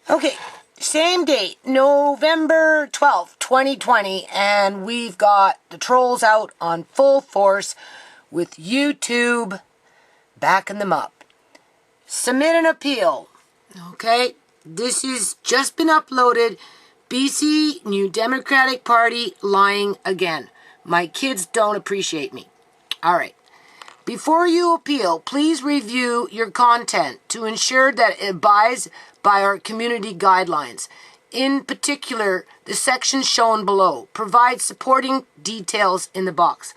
Okay, same date, November 12th, 2020, and we've got the trolls out on full force with YouTube backing them up. Submit an appeal. Okay, this has just been uploaded. BC New Democratic Party lying again. My kids don't appreciate me. All right. Before you appeal, please review your content to ensure that it abides by our community guidelines. In particular, the section shown below provides supporting details in the box.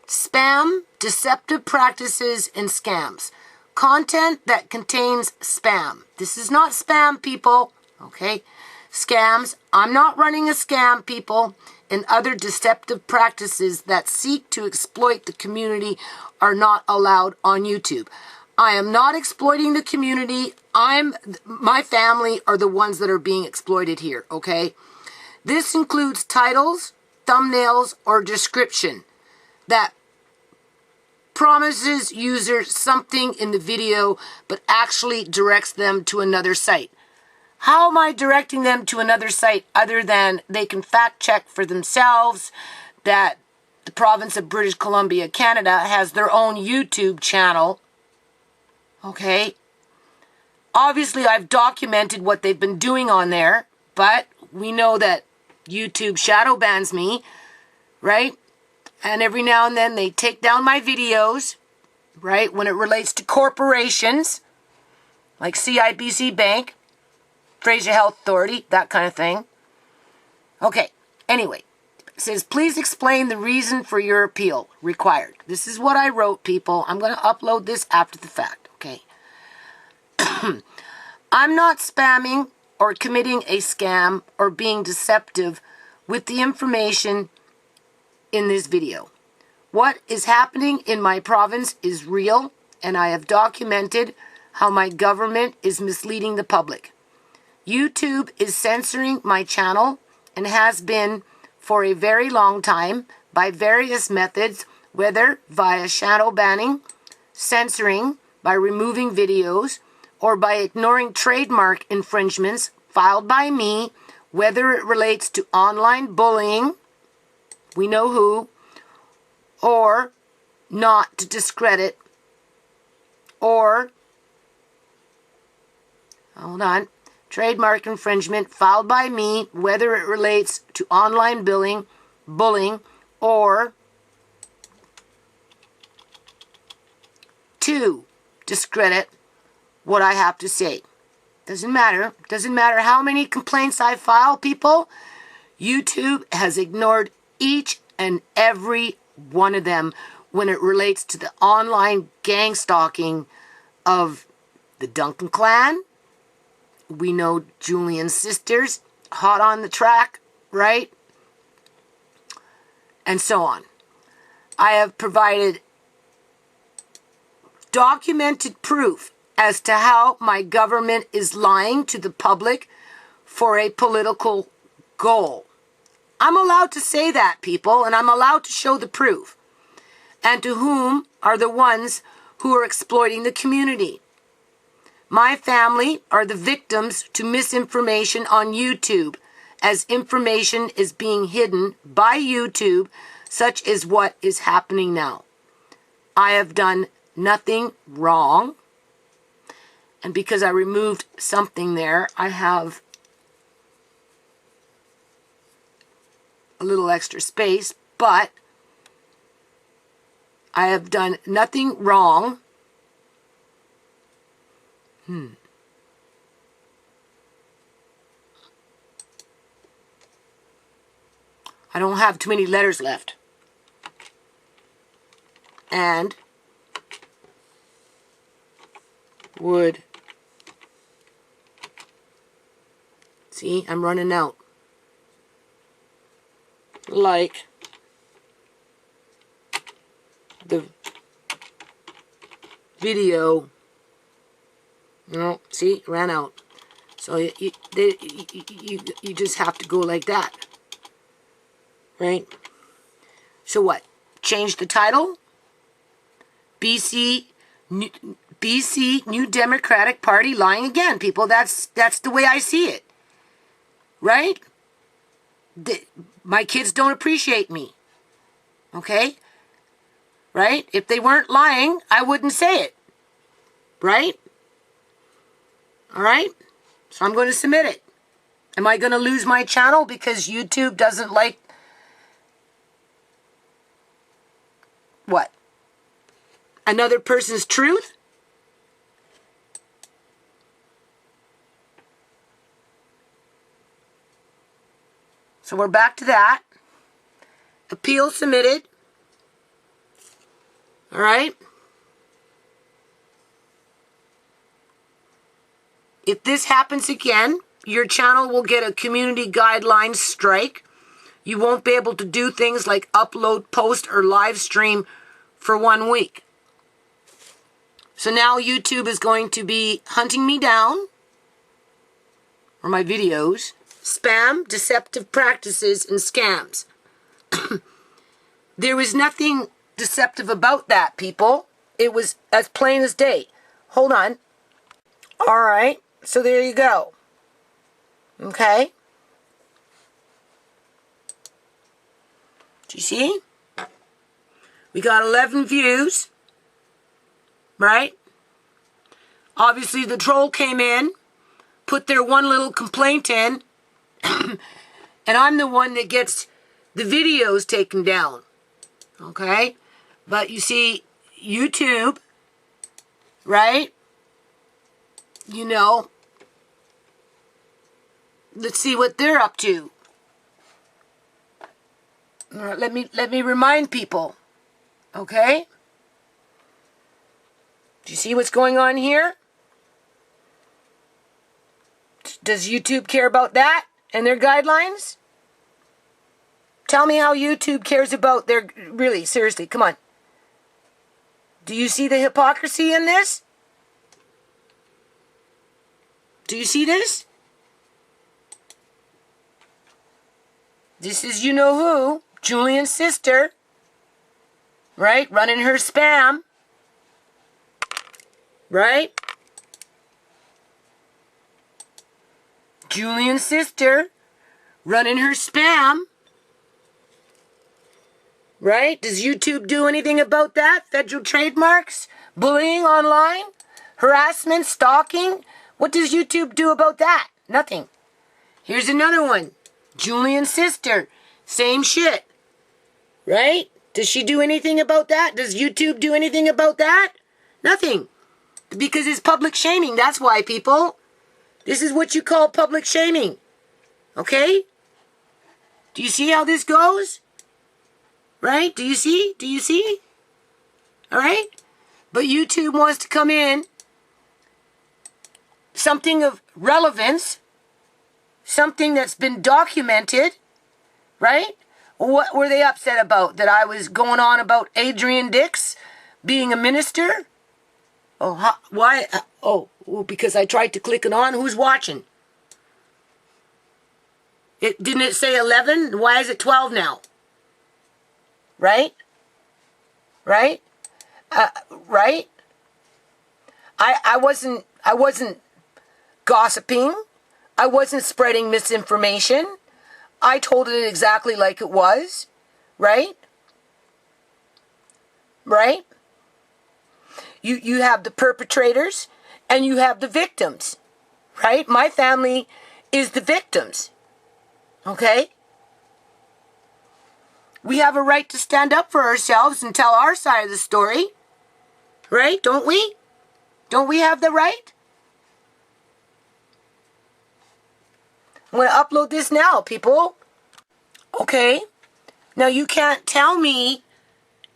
Spam, deceptive practices, and scams. Content that contains spam. This is not spam, people. Okay? Scams. I'm not running a scam, people. And other deceptive practices that seek to exploit the community are not allowed on YouTube. I am not exploiting the community. My family are the ones that are being exploited here, okay? This includes titles, thumbnails, or description that promises users something in the video but actually directs them to another site. How am I directing them to another site other than they can fact check for themselves that the province of British Columbia, Canada, has their own YouTube channel? Okay. Obviously, I've documented what they've been doing on there, but we know that YouTube shadow bans me, right? And every now and then they take down my videos, right? When it relates to corporations like CIBC Bank, Fraser Health Authority, that kind of thing. Okay, anyway, it says, please explain the reason for your appeal required. This is what I wrote, people. I'm going to upload this after the fact, okay? I'm not spamming or committing a scam or being deceptive with the information in this video. What is happening in my province is real, and I have documented how my government is misleading the public. YouTube is censoring my channel and has been for a very long time by various methods, whether via shadow banning, censoring, by removing videos, or by ignoring trademark infringements filed by me, whether it relates to online bullying, we know who, or not to discredit, or, hold on, trademark infringement filed by me, whether it relates to online bullying, or to discredit what I have to say. Doesn't matter. Doesn't matter how many complaints I file, people. YouTube has ignored each and every one of them when it relates to the online gang stalking of the Duncan clan. We know Julian's sisters, hot on the track, right? And so on. I have provided documented proof as to how my government is lying to the public for a political goal. I'm allowed to say that, people, and I'm allowed to show the proof. And to whom are the ones who are exploiting the community? My family are the victims to misinformation on YouTube, as information is being hidden by YouTube, such as what is happening now. I have done nothing wrong, and because I removed something there, I have a little extra space, but I have done nothing wrong. I don't have too many letters left. And would, see, I'm running out. Like the video. No, see, ran out. So you just have to go like that, right? So what? Change the title. BC BC New Democratic Party lying again, people. That's the way I see it. Right? My kids don't appreciate me. Okay? Right? If they weren't lying, I wouldn't say it. Right? All right? So I'm going to submit it. Am I going to lose my channel because YouTube doesn't like what? Another person's truth? So we're back to that. Appeal submitted. All right? If this happens again, your channel will get a community guidelines strike. You won't be able to do things like upload, post, or live stream for 1 week. So now YouTube is going to be hunting me down, or my videos, spam, deceptive practices, and scams. There was nothing deceptive about that, people. It was as plain as day. Hold on. All right. So there you go. Okay? Do you see? We got 11 views. Right? Obviously the troll came in, put their one little complaint in, and I'm the one that gets the videos taken down. Okay? But you see, YouTube, right? You know, let's see what they're up to. All right, let me remind people. Okay? Do you see what's going on here? Does YouTube care about that and their guidelines? Tell me how YouTube cares about their... Really, seriously, come on. Do you see the hypocrisy in this? Do you see this? This is you-know-who, Julian's sister, right? Running her spam, right? Julian's sister, running her spam, right? Does YouTube do anything about that? Federal trademarks, bullying online, harassment, stalking? What does YouTube do about that? Nothing. Here's another one. Julian's sister. Same shit. Right? Does she do anything about that? Does YouTube do anything about that? Nothing. Because it's public shaming. That's why, people. This is what you call public shaming. Okay? Do you see how this goes? Right? Do you see? Do you see? Alright? But YouTube wants to come in. Something of relevance, something that's been documented, right? What were they upset about? That I was going on about Adrian Dix being a minister? Oh, why? Well, because I tried to click it on. Who's watching? Didn't it say 11? Why is it 12 now? Right? Right? Right? I wasn't gossiping. I wasn't spreading misinformation. I told it exactly like it was. Right? Right? You have the perpetrators and you have the victims. Right? My family is the victims. Okay? We have a right to stand up for ourselves and tell our side of the story. Right? Don't we? Don't we have the right? I'm going to upload this now, people. Okay? Now, you can't tell me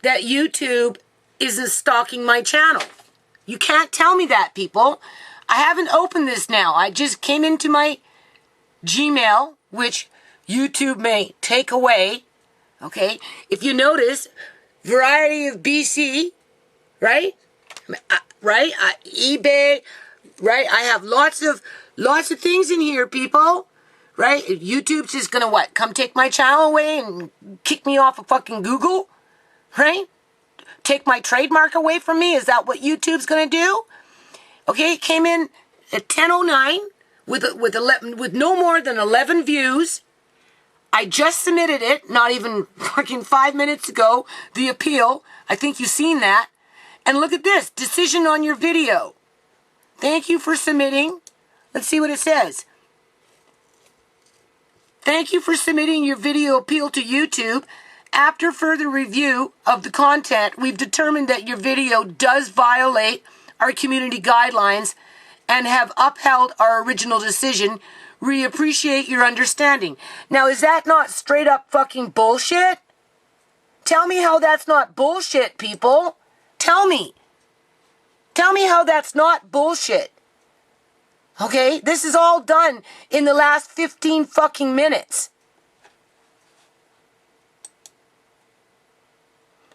that YouTube isn't stalking my channel. You can't tell me that, people. I haven't opened this now. I just came into my Gmail, which YouTube may take away. Okay? If you notice, variety of BC, right? Right? eBay, right? I have lots of things in here, people. Right? YouTube's just gonna what? Come take my channel away and kick me off of fucking Google? Right? take my trademark away from me? Is that what YouTube's going to do? Okay, it came in at 10:09 with no more than 11 views. I just submitted it, not even fucking 5 minutes ago, the appeal. I think you've seen that. And look at this, decision on your video. Thank you for submitting. Let's see what it says. Thank you for submitting your video appeal to YouTube. After further review of the content, we've determined that your video does violate our community guidelines and have upheld our original decision. We appreciate your understanding. Now, is that not straight up fucking bullshit? Tell me how that's not bullshit, people. Tell me. Tell me how that's not bullshit. Okay? This is all done in the last 15 fucking minutes.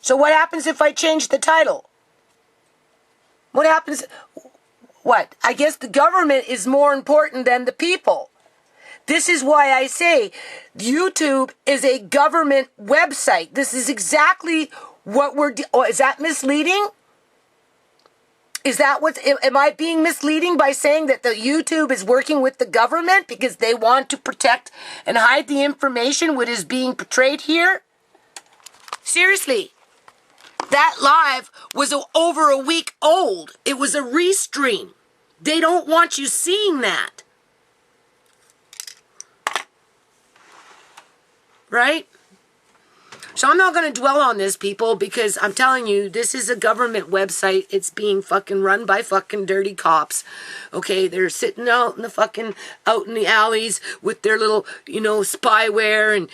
So what happens if I change the title? What happens? What? I guess the government is more important than the people. This is why I say YouTube is a government website. This is exactly what we're... is that misleading? Is that what... Am I being misleading by saying that the YouTube is working with the government because they want to protect and hide the information what is being portrayed here? Seriously. That live was over a week old. It was a restream. They don't want you seeing that. Right? So I'm not going to dwell on this, people, because I'm telling you, this is a government website. It's being fucking run by fucking dirty cops. Okay, they're sitting out in the alleys with their little, spyware, and,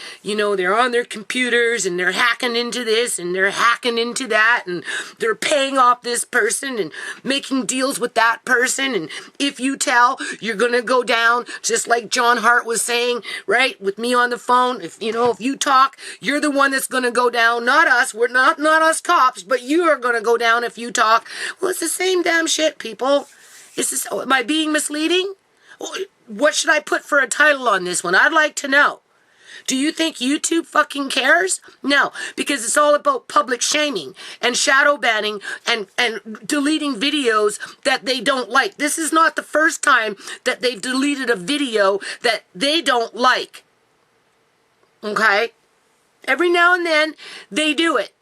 they're on their computers, and they're hacking into this, and they're hacking into that, and they're paying off this person, and making deals with that person, and if you tell, you're going to go down, just like John Hart was saying, right, with me on the phone. If you talk, you're the one that's going to go down, not us. We're not us cops, but you are going to go down if you talk. Well, it's the same damn shit, people. Am I being misleading? What should I put for a title on this one? I'd like to know. Do you think YouTube fucking cares? No, because it's all about public shaming and shadow banning and deleting videos that they don't like. This is not the first time that they've deleted a video that they don't like. Okay? Every now and then, they do it,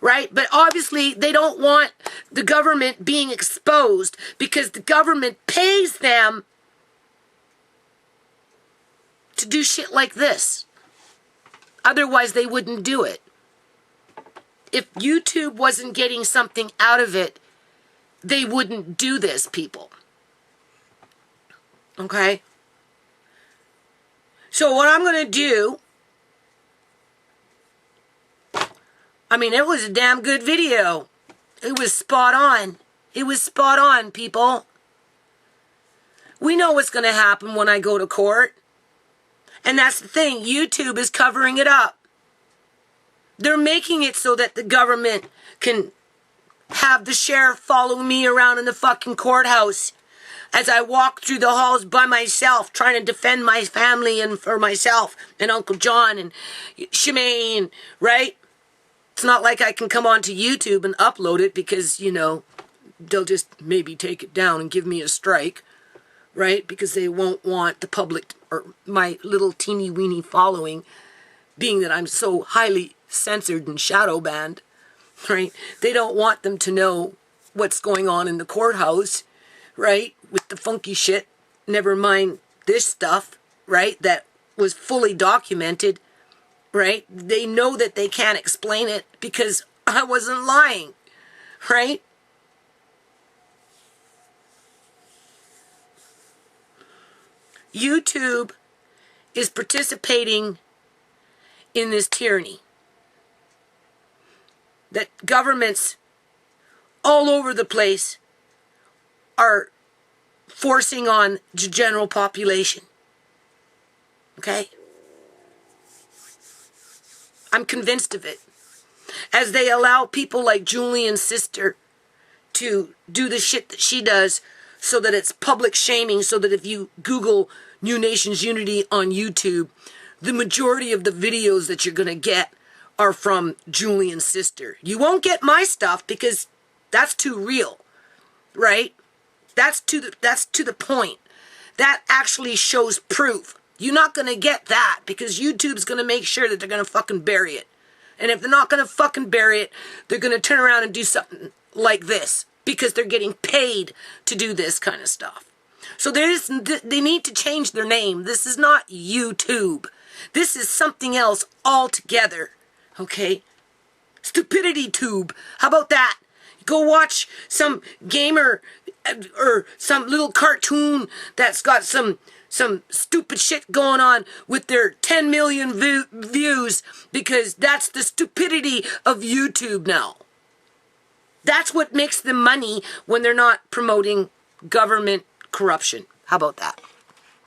right? But obviously, they don't want the government being exposed because the government pays them to do shit like this. Otherwise, they wouldn't do it. If YouTube wasn't getting something out of it, they wouldn't do this, people. Okay? So what I'm going to do... it was a damn good video. It was spot on. It was spot on, people. We know what's going to happen when I go to court. And that's the thing. YouTube is covering it up. They're making it so that the government can have the sheriff follow me around in the fucking courthouse as I walk through the halls by myself, trying to defend my family and for myself and Uncle John and Shemaine, right? It's not like I can come onto YouTube and upload it because, they'll just maybe take it down and give me a strike, right? Because they won't want the public or my little teeny weeny following, being that I'm so highly censored and shadow banned, right? They don't want them to know what's going on in the courthouse, right? With the funky shit, never mind this stuff, right? That was fully documented. Right? They know that they can't explain it because I wasn't lying. Right? YouTube is participating in this tyranny. That governments all over the place are forcing on the general population. Okay? I'm convinced of it. As they allow people like Julian's sister to do the shit that she does so that it's public shaming, so that if you Google New Nations Unity on YouTube, the majority of the videos that you're going to get are from Julian's sister. You won't get my stuff because that's too real, right? That's to the point. That actually shows proof. You're not going to get that because YouTube's going to make sure that they're going to fucking bury it. And if they're not going to fucking bury it, they're going to turn around and do something like this because they're getting paid to do this kind of stuff. So they need to change their name. This is not YouTube. This is something else altogether. Okay? Stupidity Tube. How about that? Go watch some gamer or some little cartoon that's got some stupid shit going on with their 10 million views because that's the stupidity of YouTube now. That's what makes them money when they're not promoting government corruption. How about that?